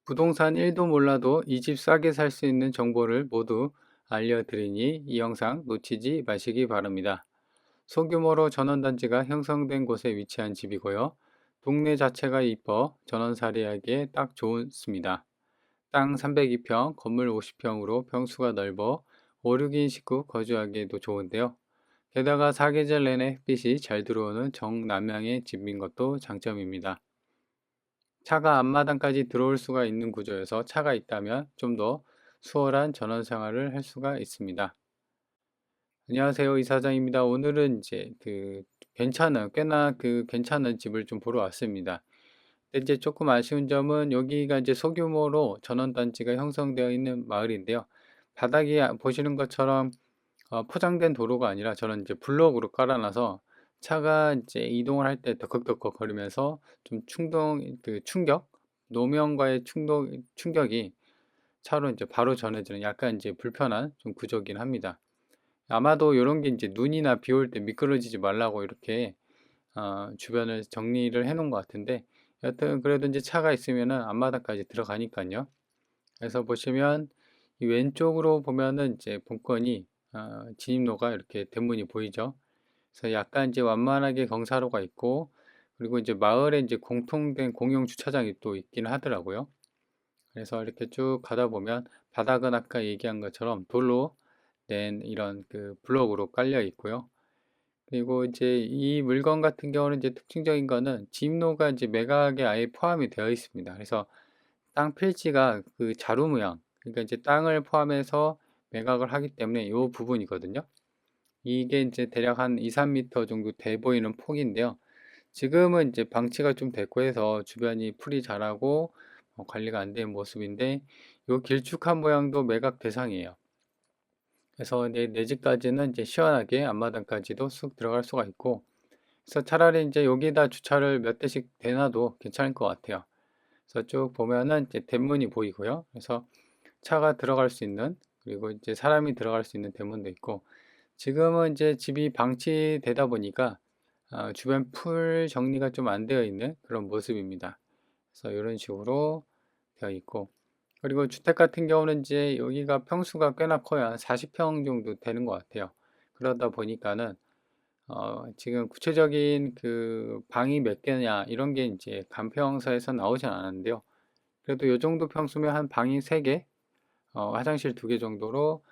부동산 1도 몰라도 이 집 싸게 살 수 있는 정보를 모두 알려드리니 이 영상 놓치지 마시기 바랍니다. 소규모로 전원단지가 형성된 곳에 위치한 집이고요. 동네 자체가 이뻐 전원살이하기에 딱 좋습니다. 땅 302평, 건물 50평으로 평수가 넓어 5, 6인 식구 거주하기에도 좋은데요. 게다가 사계절 내내 햇빛이 잘 들어오는 정남향의 집인 것도 장점입니다. 차가 앞마당까지 들어올 수가 있는 구조여서 차가 있다면 좀 더 수월한 전원 생활을 할 수가 있습니다. 안녕하세요, 이사장입니다. 오늘은 이제 꽤나 괜찮은 집을 좀 보러 왔습니다. 근데 이제 조금 아쉬운 점은 여기가 이제 소규모로 전원단지가 형성되어 있는 마을인데요. 바닥이 보시는 것처럼 포장된 도로가 아니라 저는 이제 블록으로 깔아놔서 차가 이제 이동을 할 때 덕덕덕 거리면서 좀 충격, 노면과의 충격이 차로 이제 바로 전해지는 약간 이제 불편한 좀 구조긴 합니다. 아마도 이런 게 이제 눈이나 비 올 때 미끄러지지 말라고 이렇게 주변을 정리를 해 놓은 것 같은데, 여튼 그래도 이제 차가 있으면은 앞마당까지 들어가니까요. 그래서 보시면 이 왼쪽으로 보면은 이제 본건이 진입로가 이렇게 대문이 보이죠. 그래서 약간 이제 완만하게 경사로가 있고, 그리고 이제 마을에 이제 공통된 공용 주차장이 또 있긴 하더라고요. 그래서 이렇게 쭉 가다 보면 바닥은 아까 얘기한 것처럼 돌로 낸 이런 그 블럭으로 깔려 있고요. 그리고 이제 이 물건 같은 경우는 이제 특징적인 거는 진입로가 이제 매각에 아예 포함이 되어 있습니다. 그래서 땅 필지가 그 자루 모양, 그러니까 이제 땅을 포함해서 매각을 하기 때문에 이 부분이거든요. 이게 이제 대략 한 2, 3m 정도 돼 보이는 폭인데요. 지금은 이제 방치가 좀 됐고 해서 주변이 풀이 자라고 관리가 안 된 모습인데, 이 길쭉한 모양도 매각 대상이에요. 그래서 내 집까지는 이제 시원하게 앞마당까지도 쑥 들어갈 수가 있고, 그래서 차라리 이제 여기다 주차를 몇 대씩 대놔도 괜찮을 것 같아요. 그래서 쭉 보면은 이제 대문이 보이고요. 그래서 차가 들어갈 수 있는, 그리고 이제 사람이 들어갈 수 있는 대문도 있고, 지금은 이제 집이 방치되다 보니까 주변 풀 정리가 좀 안 되어 있는 그런 모습입니다. 그래서 이런 식으로 되어 있고, 그리고 주택 같은 경우는 이제 여기가 평수가 꽤나 커요. 한 40평 정도 되는 것 같아요. 그러다 보니까는 지금 구체적인 그 방이 몇 개냐 이런 게 이제 간평서에서 나오진 않았는데요. 그래도 이 정도 평수면 한 방이 3개, 화장실 2개 정도로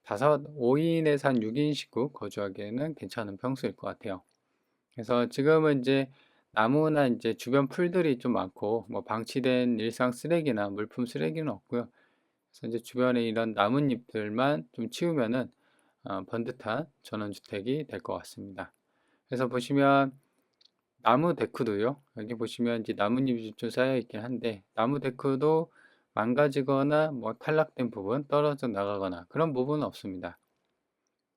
5인에서 한 6인 식구 거주하기에는 괜찮은 평수일 것 같아요. 그래서 지금은 이제 나무나 이제 주변 풀들이 좀 많고, 뭐 방치된 일상 쓰레기나 물품 쓰레기는 없고요. 그래서 이제 주변에 이런 나뭇잎들만 좀 치우면은 번듯한 전원주택이 될 것 같습니다. 그래서 보시면 나무 데크도요. 여기 보시면 이제 나뭇잎이 좀 쌓여 있긴 한데, 나무 데크도 망가지거나 뭐 탈락된 부분, 떨어져 나가거나 그런 부분은 없습니다.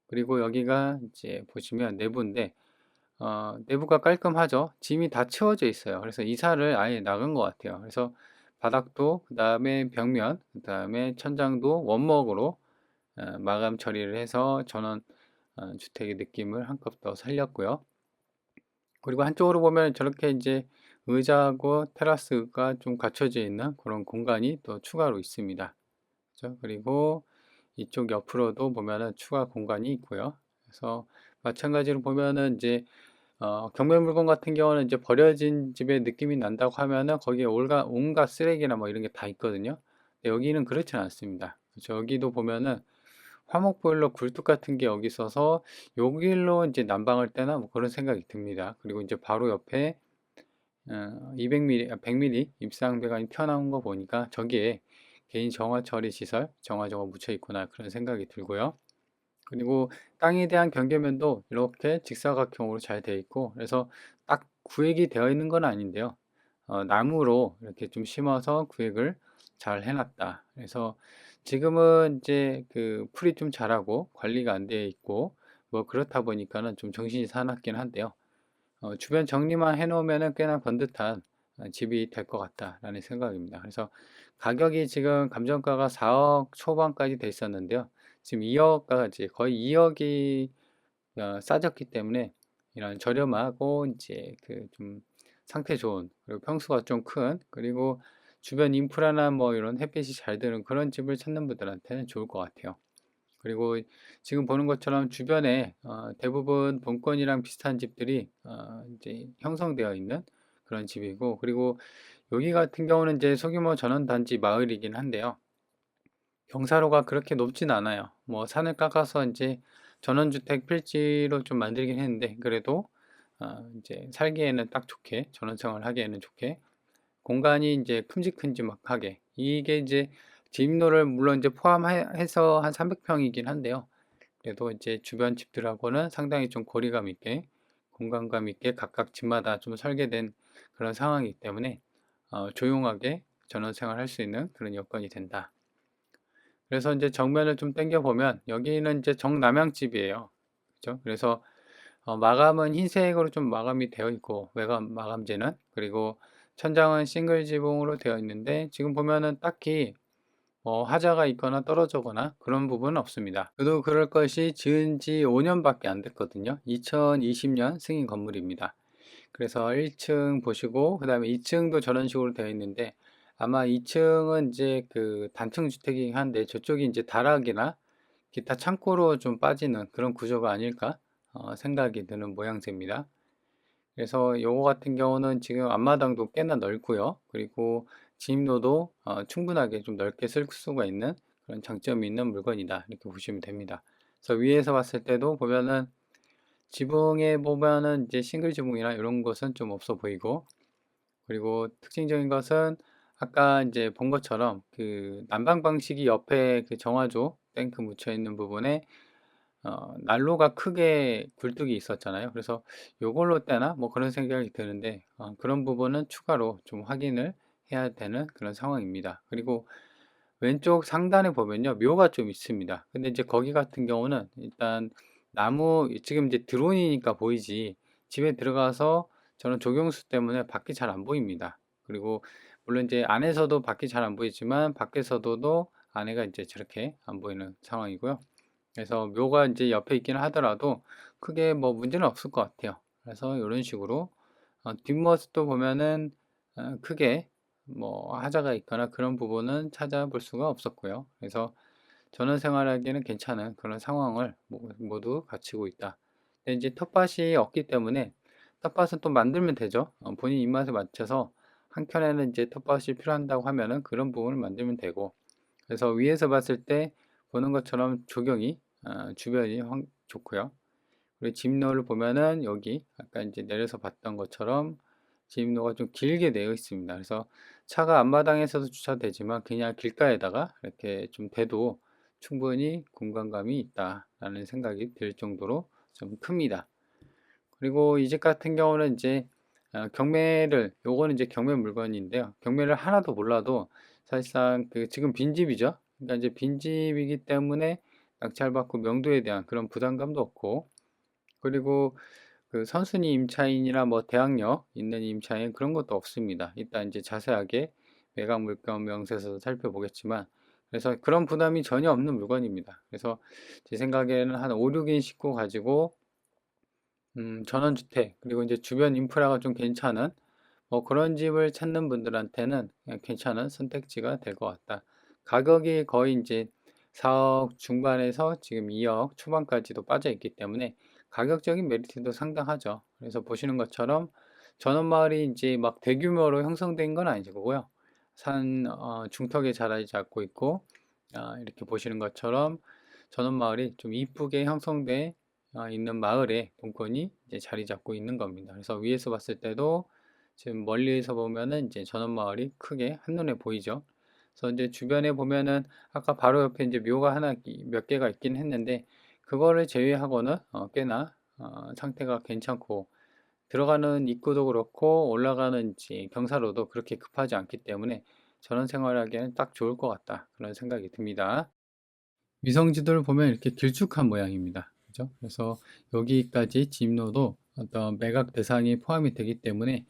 그리고 여기가 이제 보시면 내부인데, 내부가 깔끔하죠. 짐이 다 채워져 있어요. 그래서 이사를 아예 나간 것 같아요. 그래서 바닥도, 그 다음에 벽면, 그 다음에 천장도 원목으로 마감 처리를 해서 전원 주택의 느낌을 한껏 더 살렸고요. 그리고 한쪽으로 보면 저렇게 이제 의자하고 테라스가 좀 갖춰져 있는 그런 공간이 또 추가로 있습니다. 그죠? 그리고 이쪽 옆으로도 보면은 추가 공간이 있고요. 그래서 마찬가지로 보면은 이제 경매 물건 같은 경우는 이제 버려진 집의 느낌이 난다고 하면은 거기에 온갖 쓰레기나 뭐 이런 게 다 있거든요. 근데 여기는 그렇지는 않습니다. 그렇죠? 여기도 보면은 화목 보일러 굴뚝 같은 게 여기 있어서 여기로 이제 난방할 때나 뭐 그런 생각이 듭니다. 그리고 이제 바로 옆에 200mm, 100mm 입상 배관이 튀어나온 거 보니까 저기에 개인 정화 처리 시설, 정화조가 묻혀 있구나 그런 생각이 들고요. 그리고 땅에 대한 경계면도 이렇게 직사각형으로 잘 되어 있고, 그래서 딱 구획이 되어 있는 건 아닌데요. 나무로 이렇게 좀 심어서 구획을 잘 해놨다. 그래서 지금은 이제 그 풀이 좀 자라고 관리가 안 되어 있고 뭐 그렇다 보니까는 좀 정신이 사납긴 한데요. 주변 정리만 해놓으면은 꽤나 번듯한 집이 될 것 같다라는 생각입니다. 그래서 가격이 지금 감정가가 4억 초반까지 돼 있었는데요. 지금 2억까지 거의 2억이 싸졌기 때문에 이런 저렴하고 이제 그 좀 상태 좋은, 그리고 평수가 좀 큰, 그리고 주변 인프라나 뭐 이런 햇빛이 잘 드는 그런 집을 찾는 분들한테는 좋을 것 같아요. 그리고 지금 보는 것처럼 주변에 대부분 본권이랑 비슷한 집들이 이제 형성되어 있는 그런 집이고, 그리고 여기 같은 경우는 이제 소규모 전원단지 마을이긴 한데요. 경사로가 그렇게 높진 않아요. 뭐 산을 깎아서 이제 전원주택 필지로 좀 만들긴 했는데, 그래도 이제 살기에는 딱 좋게, 전원생활 하기에는 좋게, 공간이 이제 큼직큼직하게, 이게 이제 진입로를 물론 이제 포함해서 한 300평이긴 한데요. 그래도 이제 주변 집들하고는 상당히 좀 거리감 있게, 공간감 있게 각각 집마다 좀 설계된 그런 상황이기 때문에 조용하게 전원생활 할 수 있는 그런 여건이 된다. 그래서 이제 정면을 좀 당겨 보면 여기는 이제 정남향집이에요. 그죠? 그래서 마감은 흰색으로 좀 마감이 되어 있고, 외관 마감재는, 그리고 천장은 싱글 지붕으로 되어 있는데, 지금 보면은 딱히 하자가 있거나 떨어지거나 그런 부분은 없습니다. 그래도 그럴 것이 지은 지 5년밖에 안 됐거든요. 2020년 승인 건물입니다. 그래서 1층 보시고, 그 다음에 2층도 저런 식으로 되어 있는데, 아마 2층은 이제 그 단층 주택이긴 한데, 저쪽이 이제 다락이나 기타 창고로 좀 빠지는 그런 구조가 아닐까 생각이 드는 모양새입니다. 그래서 요거 같은 경우는 지금 앞마당도 꽤나 넓고요. 그리고 진입로도 충분하게 좀 넓게 쓸 수가 있는 그런 장점이 있는 물건이다, 이렇게 보시면 됩니다. 그래서 위에서 봤을 때도 보면은 지붕에 보면은 이제 싱글 지붕이나 이런 것은 좀 없어 보이고, 그리고 특징적인 것은 아까 이제 본 것처럼 그 난방 방식이 옆에 그 정화조 탱크 묻혀 있는 부분에 난로가 크게 굴뚝이 있었잖아요. 그래서 요걸로 떼나 뭐 그런 생각이 드는데, 그런 부분은 추가로 좀 확인을 해야 되는 그런 상황입니다. 그리고 왼쪽 상단에 보면요, 묘가 좀 있습니다. 근데 이제 거기 같은 경우는 일단 나무, 지금 이제 드론이니까 보이지, 집에 들어가서 저는 조경수 때문에 밖이 잘 안 보입니다. 그리고 물론 이제 안에서도 밖이 잘 안 보이지만 밖에서도 안에가 이제 저렇게 안 보이는 상황이고요. 그래서 묘가 이제 옆에 있기는 하더라도 크게 뭐 문제는 없을 것 같아요. 그래서 이런 식으로 뒷모습도 보면은 크게 뭐 하자가 있거나 그런 부분은 찾아볼 수가 없었고요. 그래서 전원 생활하기에는 괜찮은 그런 상황을 모두 갖추고 있다. 근데 이제 텃밭이 없기 때문에 텃밭은 또 만들면 되죠. 본인 입맛에 맞춰서 한켠에는 이제 텃밭이 필요한다고 하면은 그런 부분을 만들면 되고, 그래서 위에서 봤을 때 보는 것처럼 조경이 주변이 좋고요. 그리고 진입로를 보면은 여기 아까 이제 내려서 봤던 것처럼 진입로가 좀 길게 되어 있습니다. 그래서 차가 앞마당에서도 주차되지만 그냥 길가에다가 이렇게 좀 대도 충분히 공간감이 있다라는 생각이 들 정도로 좀 큽니다. 그리고 이 집 같은 경우는 이제 경매를, 요거는 이제 경매 물건인데요. 경매를 하나도 몰라도 사실상 그 지금 빈집이죠. 그러니까 이제 빈집이기 때문에 낙찰받고 명도에 대한 그런 부담감도 없고, 그리고 그 선순위 임차인이나 뭐 대항력 있는 임차인 그런 것도 없습니다. 이따 이제 자세하게 매각 물건 명세서 살펴보겠지만, 그래서 그런 부담이 전혀 없는 물건입니다. 그래서 제 생각에는 한 5, 6인 식구 가지고 전원주택, 그리고 이제 주변 인프라가 좀 괜찮은 뭐 그런 집을 찾는 분들한테는 그냥 괜찮은 선택지가 될 것 같다. 가격이 거의 이제 4억 중반에서 지금 2억 초반까지도 빠져 있기 때문에 가격적인 메리트도 상당하죠. 그래서 보시는 것처럼 전원마을이 이제 막 대규모로 형성된 건 아니고요. 산 중턱에 자리 잡고 있고, 이렇게 보시는 것처럼 전원마을이 좀 이쁘게 형성돼 있는 마을에 본권이 이제 자리 잡고 있는 겁니다. 그래서 위에서 봤을 때도 지금 멀리서 보면은 이제 전원마을이 크게 한눈에 보이죠. 그래서 이제 주변에 보면은 아까 바로 옆에 이제 묘가 하나 몇 개가 있긴 했는데, 그거를 제외하고는 꽤나 상태가 괜찮고, 들어가는 입구도 그렇고 올라가는 이제 경사로도 그렇게 급하지 않기 때문에 전원 생활하기에는 딱 좋을 것 같다, 그런 생각이 듭니다. 위성지도를 보면 이렇게 길쭉한 모양입니다. 그죠? 그래서 여기까지 진입로도 어떤 매각 대상이 포함이 되기 때문에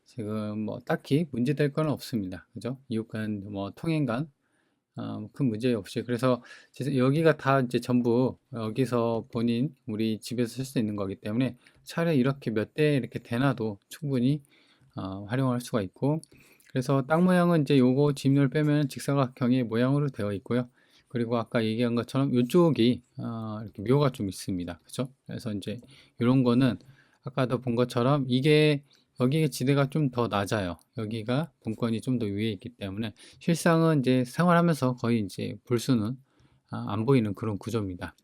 지금 뭐 딱히 문제될 건 없습니다. 그죠? 이웃 간 뭐 통행 간 큰 문제 없이, 그래서 여기가 다 이제 전부 여기서 본인 우리 집에서 쓸 수 있는 거기 때문에 차를 이렇게 몇 대 이렇게 대놔도 충분히 활용할 수가 있고, 그래서 땅 모양은 이제 요거 집료를 빼면 직사각형의 모양으로 되어 있고요. 그리고 아까 얘기한 것처럼 이쪽이 이렇게 묘가 좀 있습니다. 그죠? 그래서 이제 이런 거는 아까도 본 것처럼 이게 여기에 지대가 좀 더 낮아요. 여기가 본권이 좀 더 위에 있기 때문에 실상은 이제 생활하면서 거의 이제 볼 수는 안 보이는 그런 구조입니다.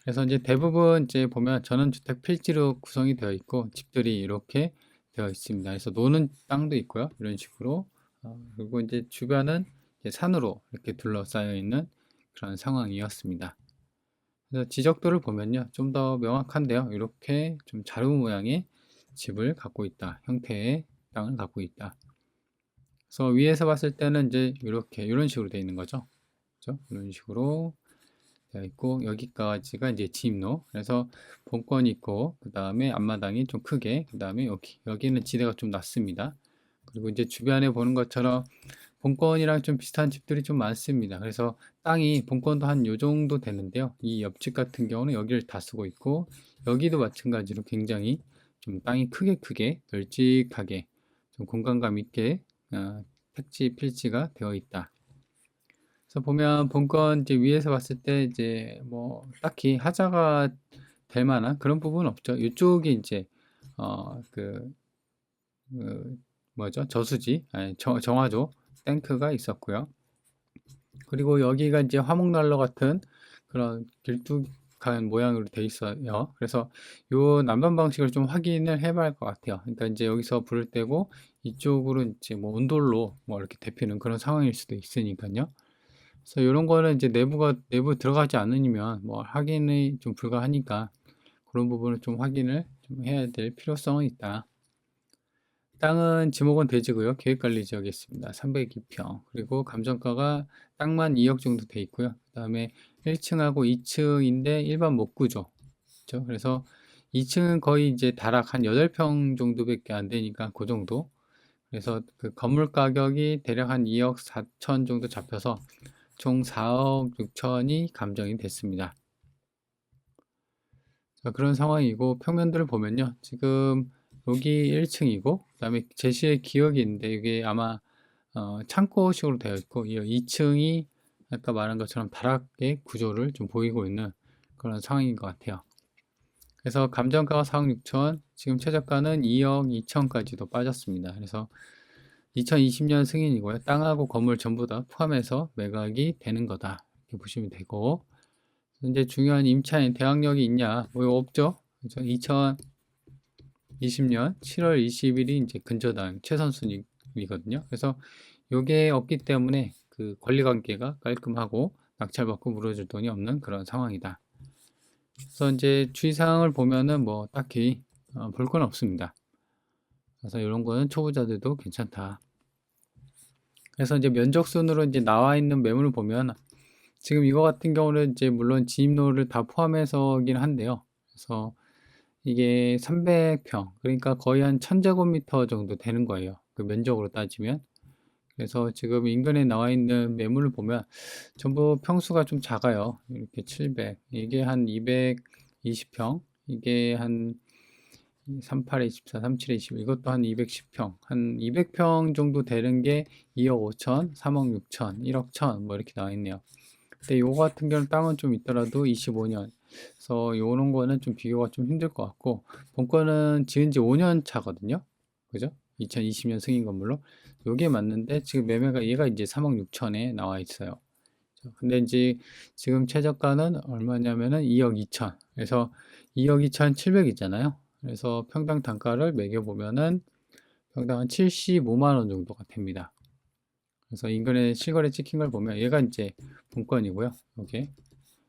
그래서 이제 대부분 이제 보면 전원주택 필지로 구성이 되어 있고 집들이 이렇게 되어 있습니다. 그래서 노는 땅도 있고요. 이런 식으로 그리고 이제 주변은 이제 산으로 이렇게 둘러싸여 있는 그런 상황이었습니다. 그래서 지적도를 보면요, 좀 더 명확한데요. 이렇게 좀 자루 모양의 집을 갖고 있다, 형태의 땅을 갖고 있다. 그래서 위에서 봤을 때는 이제 이렇게 이런 식으로 되어 있는 거죠. 그렇죠? 이런 식으로 되어 있고 여기까지가 이제 진입로. 그래서 본권이 있고 그 다음에 앞마당이 좀 크게, 그 다음에 여기는 지대가 좀 낮습니다. 그리고 이제 주변에 보는 것처럼 본권이랑 좀 비슷한 집들이 좀 많습니다. 그래서 땅이 본권도 한 요 정도 되는데요. 이 옆집 같은 경우는 여기를 다 쓰고 있고 여기도 마찬가지로 굉장히 좀 땅이 크게 널찍하게 좀 공간감 있게 택지 필지가 되어 있다. 그래서 보면 본권 이제 위에서 봤을 때 이제 뭐 딱히 하자가 될 만한 그런 부분은 없죠. 이쪽이 이제 그 뭐죠? 저수지, 아니 정화조 탱크가 있었고요. 그리고 여기가 이제 화목난로 같은 그런 길쭉한 모양으로 돼 있어요. 그래서 요 난방 방식을 좀 확인을 해봐야 할 것 같아요. 그러니까 이제 여기서 불을 떼고 이쪽으로 이제 뭐 온돌로 뭐 이렇게 데피는 그런 상황일 수도 있으니까요. 그래서 이런 거는 이제 내부 들어가지 않으면 뭐 확인이 좀 불가하니까 그런 부분을 좀 확인을 좀 해야 될 필요성은 있다. 땅은 지목은 대지고요. 계획관리 지역에 있습니다. 302평. 그리고 감정가가 땅만 2억 정도 돼 있고요. 그 다음에 1층하고 2층인데 일반 목구조. 그렇죠? 그래서 2층은 거의 이제 다락 한 8평 정도밖에 안 되니까 그 정도. 그래서 그 건물 가격이 대략 한 2억 4천 정도 잡혀서 총 4억 6천이 감정이 됐습니다. 자, 그런 상황이고 평면들을 보면요. 지금 여기 1층이고 그다음에 제시의 기억이 있는데 이게 아마 창고식으로 되어 있고 이 2층이 아까 말한 것처럼 다락의 구조를 좀 보이고 있는 그런 상황인 것 같아요. 그래서 감정가가 4억 6천, 지금 최저가는 2억 2천까지도 빠졌습니다. 그래서 2020년 승인이고요. 땅하고 건물 전부 다 포함해서 매각이 되는 거다. 이렇게 보시면 되고 이제 중요한 임차인 대항력이 있냐? 뭐 없죠. 그래서 2020년 7월 20일이 이제 근저당 최선순위거든요. 그래서 요게 없기 때문에 그 권리관계가 깔끔하고 낙찰받고 물어줄 돈이 없는 그런 상황이다. 그래서 이제 주의사항을 보면은 뭐 딱히 볼 건 없습니다. 그래서 이런 거는 초보자들도 괜찮다. 그래서 이제 면적순으로 이제 나와 있는 매물을 보면 지금 이거 같은 경우는 이제 물론 진입로를 다 포함해서긴 한데요. 그래서 이게 300평, 그러니까 거의 한 1000제곱미터 정도 되는 거예요. 그 면적으로 따지면. 그래서 지금 인근에 나와 있는 매물을 보면 전부 평수가 좀 작아요. 이렇게 700, 이게 한 220평, 이게 한 38에 24, 37에 20, 이것도 한 210평, 한 200평 정도 되는 게 2억 5천, 3억 6천, 1억 천, 뭐 이렇게 나와 있네요. 근데 요거 같은 경우는 땅은 좀 있더라도 25년. 그래서 요런 거는 좀 비교가 좀 힘들 것 같고, 본권은 지은 지 5년 차거든요. 그죠? 2020년 승인 건물로. 요게 맞는데, 지금 매매가 얘가 이제 3억 6천에 나와 있어요. 근데 이제 지금 최저가는 얼마냐면은 2억 2천. 그래서 2억 2천 7백이잖아요. 그래서 평당 단가를 매겨보면은 평당 한 75만 원 정도가 됩니다. 그래서 인근에 실거래 찍힌 걸 보면 얘가 이제 본권이고요. 이게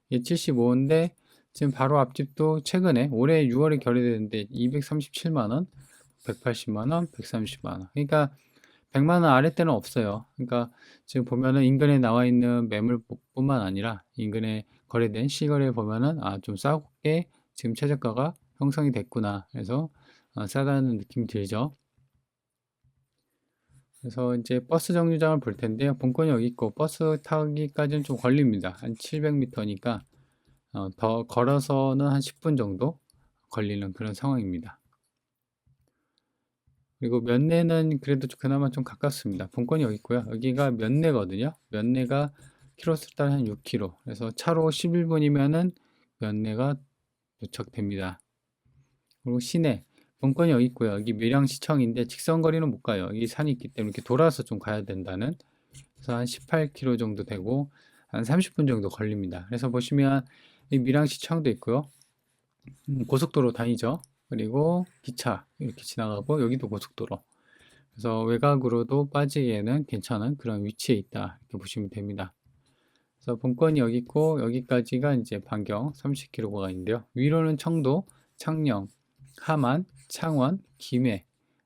75인데 지금 바로 앞집도 최근에 올해 6월에 결의되는데 237만 원, 180만 원, 130만 원. 그러니까 100만 원 아래때는 없어요. 그러니까 지금 보면은 인근에 나와 있는 매물뿐만 아니라 인근에 거래된 실거래 보면은 좀 싸게 지금 최저가가 형성이 됐구나. 그래서 싸다는 느낌이 들죠. 그래서 이제 버스 정류장을 볼 텐데요. 본권이 여기 있고 버스 타기까지는 좀 걸립니다. 한 700m니까 더 걸어서는 한 10분 정도 걸리는 그런 상황입니다. 그리고 면내는 그래도 그나마 좀 가깝습니다. 본건이 여기 있고요. 여기가 면내거든요. 면내가 키로수 따라 한 6km. 그래서 차로 11분이면은 면내가 도착됩니다. 그리고 시내. 본건이 여기 있고요. 여기 밀양시청인데 직선거리는 못 가요. 여기 산이 있기 때문에 이렇게 돌아서 좀 가야 된다는. 그래서 한 18km 정도 되고 한 30분 정도 걸립니다. 그래서 보시면 이 밀양시청도 있고요. 고속도로 다니죠. 그리고 기차 이렇게 지나가고 여기도 고속도로. 그래서 외곽으로도 빠지기에는 괜찮은 그런 위치에 있다. 이렇게 보시면 됩니다. 그래서 본건이 여기 있고 여기까지가 이제 반경 30km가 있는데요. 위로는 청도, 창녕, 함안, 창원, 김해,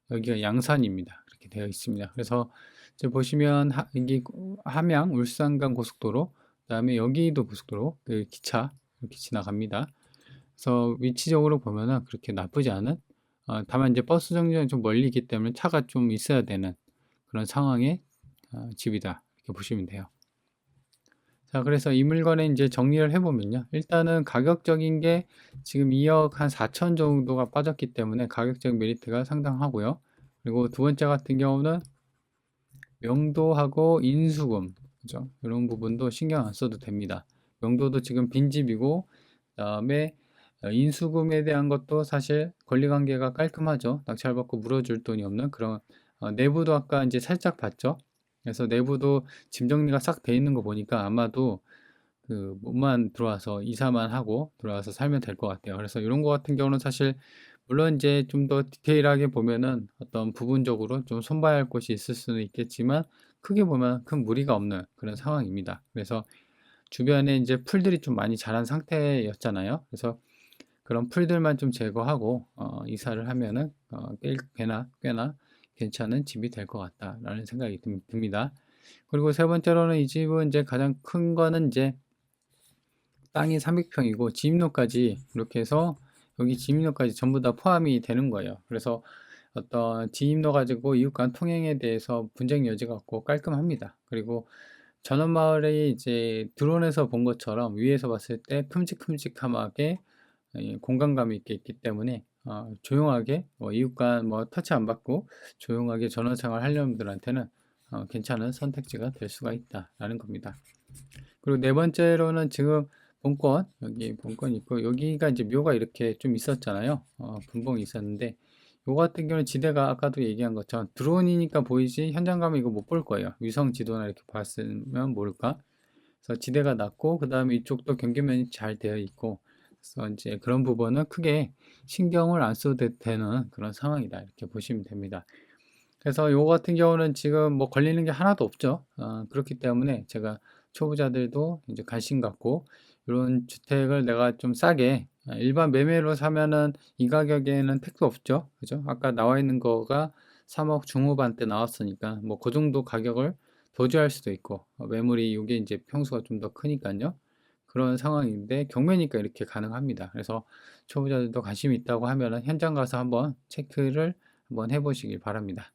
여기가 양산입니다. 그렇게 되어 있습니다. 그래서 이제 보시면 여기 함양, 울산 간 고속도로, 그다음에 여기도 고속도로, 그 기차 이렇게 지나갑니다. 그래서 위치적으로 보면은 그렇게 나쁘지 않은, 다만 이제 버스 정류장이 좀 멀리 있기 때문에 차가 좀 있어야 되는 그런 상황의 집이다. 이렇게 보시면 돼요. 자, 그래서 이 물건에 이제 정리를 해보면요. 일단은 가격적인 게 지금 2억 한 4천 정도가 빠졌기 때문에 가격적 메리트가 상당하고요. 그리고 두 번째 같은 경우는 명도하고 인수금, 그죠? 이런 부분도 신경 안 써도 됩니다. 명도도 지금 빈집이고, 그다음에 인수금에 대한 것도 사실 권리관계가 깔끔하죠. 낙찰받고 물어줄 돈이 없는 그런, 내부도 아까 이제 살짝 봤죠. 그래서 내부도 짐 정리가 싹 돼 있는 거 보니까 아마도 그 몸만 들어와서 이사만 하고 들어와서 살면 될 것 같아요. 그래서 이런 거 같은 경우는 사실 물론 이제 좀 더 디테일하게 보면은 어떤 부분적으로 좀 손봐야 할 곳이 있을 수는 있겠지만 크게 보면 큰 무리가 없는 그런 상황입니다. 그래서 주변에 이제 풀들이 좀 많이 자란 상태였잖아요. 그래서 그런 풀들만 좀 제거하고 이사를 하면은 꽤나 괜찮은 집이 될 것 같다라는 생각이 듭니다. 그리고 세 번째로는 이 집은 이제 가장 큰 거는 이제 땅이 300평이고 지임로까지 이렇게 해서 여기 지임로까지 전부 다 포함이 되는 거예요. 그래서 어떤 지임로 가지고 이웃 간 통행에 대해서 분쟁 여지가 없고 깔끔합니다. 그리고 전원마을이 이제 드론에서 본 것처럼 위에서 봤을 때 큼직큼직하게 공간감이 있게 있기 때문에 조용하게 이웃 간 뭐 터치 안 받고 조용하게 전원 생활 하려는 분들한테는 괜찮은 선택지가 될 수가 있다라는 겁니다. 그리고 네 번째로는 지금 본권, 여기 본권이 있고, 여기가 이제 묘가 이렇게 좀 있었잖아요. 분봉이 있었는데, 요 같은 경우는 지대가 아까도 얘기한 것처럼 드론이니까 보이지 현장 가면 이거 못 볼 거예요. 위성 지도나 이렇게 봤으면 모를까. 그래서 지대가 낮고, 그 다음에 이쪽도 경계면이 잘 되어 있고, 그래서 이제 그런 부분은 크게 신경을 안 써도 되는 그런 상황이다. 이렇게 보시면 됩니다. 그래서 요거 같은 경우는 지금 뭐 걸리는 게 하나도 없죠. 그렇기 때문에 제가 초보자들도 이제 관심 갖고 이런 주택을 내가 좀 싸게 일반 매매로 사면은 이 가격에는 택도 없죠. 그죠? 아까 나와 있는 거가 3억 중후반대 나왔으니까 뭐 그 정도 가격을 도주할 수도 있고 매물이 이게 이제 평수가 좀 더 크니까요. 그런 상황인데 경매니까 이렇게 가능합니다. 그래서 초보자들도 관심이 있다고 하면은 현장 가서 한번 체크를 한번 해보시길 바랍니다.